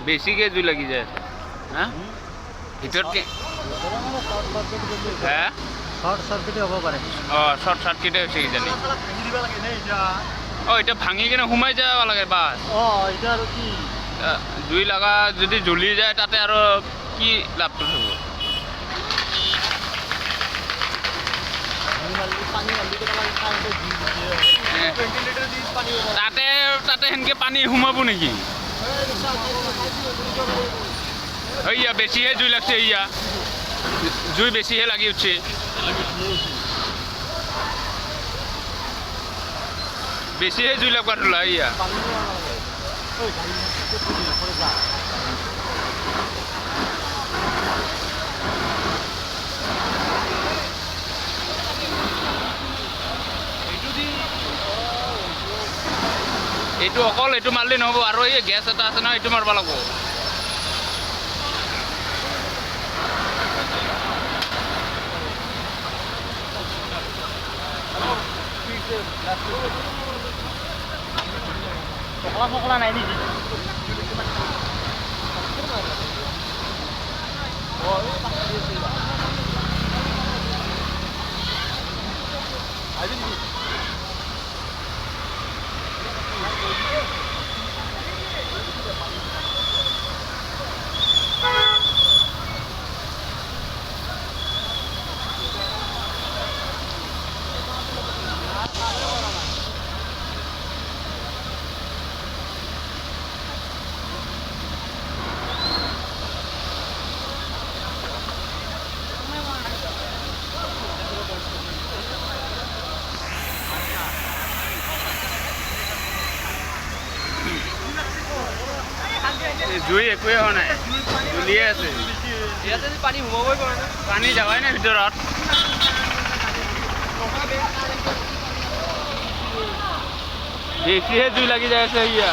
বেছিকৈ জুই লাগি যায় আছে হা ভিতৰতকৈ হে শৰ্ট চাৰ্কিটে হ'ব পাৰে অঁ শ্বৰ্ট চাৰ্কিটে হৈছে কিজানি অঁ এতিয়া ভাঙি কিনে সোমাই যাব লাগে বাছ অঁ এতিয়া আৰু কি জুই লগা যদি জ্বলি যায় তাতে আৰু কি লাভটো হ'ব তাতে তাতে সেনেকৈ পানী সোমাব নেকি এইয়া বেছিহে জুই লাগছে এইয়া জুই বেছিহে লাগি উঠছে বেছিহে জুই লাগবা ধৰিলা এইয়া এইটো অকল এইটো মাৰিলে নহ'ব আৰু এই গেছ এটা আছে নহয় এইটো মাৰিব লাগিব পকলা নাই নেকি জুই একোৱে হোৱা নাই জ্বলিয়ে আছে ইয়াতে পানী সোমাবই পৰা নাই পানী যাবাই নাই ভিতৰত বেছিহে জুই লাগি যাই আছে ইয়া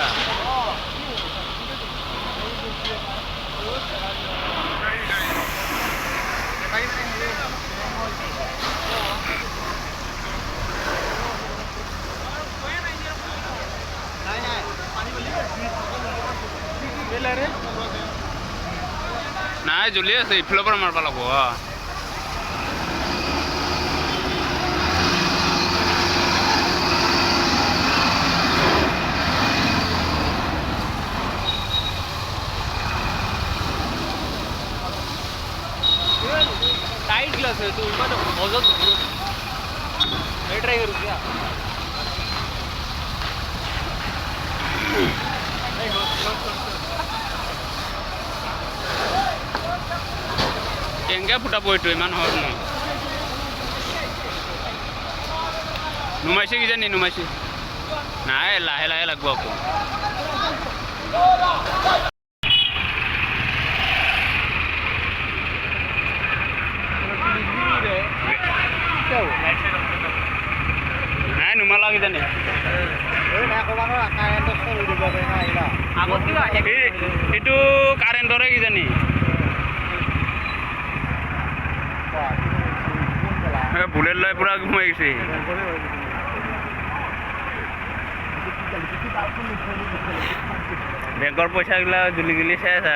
নাই জ্বলি আছে ইফালৰ পৰা মাৰিব লাগিব टाइट ग्लास है तो इमान मौजूद मैं ट्राई करूँ क्या কেংকে ফুটাব এইটো ইমান সহজ নহয় নুমাইছে কিজানি নুমাইছে নাই লাহে লাহে লাগব আকৌ নাই নুমালা কিজানি এইটো কাৰেণ্টৰে কিজানি বুলেট লৈ পুৰা সোমাই গৈছে বেংকৰ পইচাগিলা গুলি গুলি চাই আছে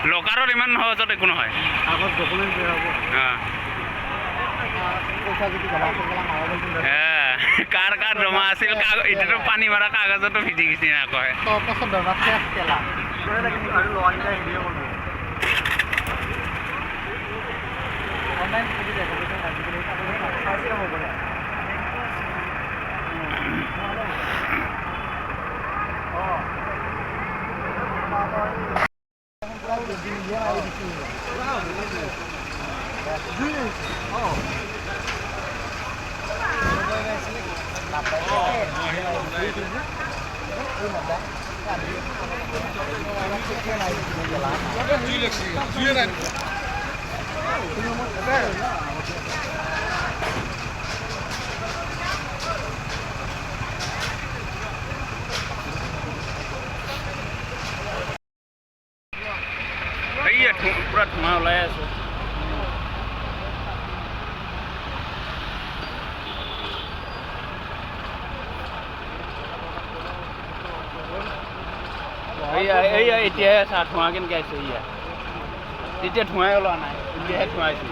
লকাৰত ইমান সহজত একো নহয় কাৰ কাৰ জমা আছিল এতিয়াতো পানী মাৰা কাগজতো ভিজি গৈছে না কয় পুৰা ধোঁৱা ওলাই আছে এইয়া এতিয়াহে চা ধোঁৱা কেনেকৈ আহিছে ইয়া তেতিয়া ধোঁৱাই ওলোৱা নাই এতিয়াহে ধোঁৱা আহিছে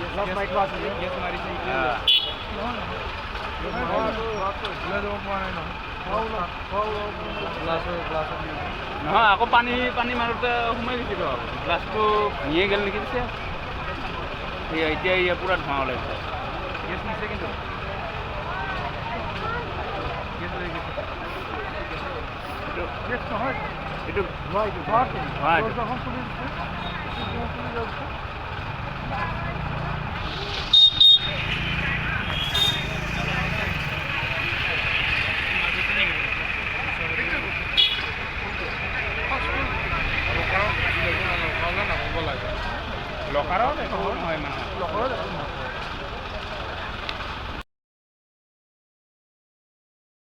নহয় আকৌ পানী মাৰোঁতে সোমাই গৈছিলোঁ আৰু গ্লাছটো ভাঙিয়ে গ'ল নেকি পিছে এতিয়া ইয়া পূৰা ধোঁৱা ওলাইছে এইটো লকাৰত নহয় মানে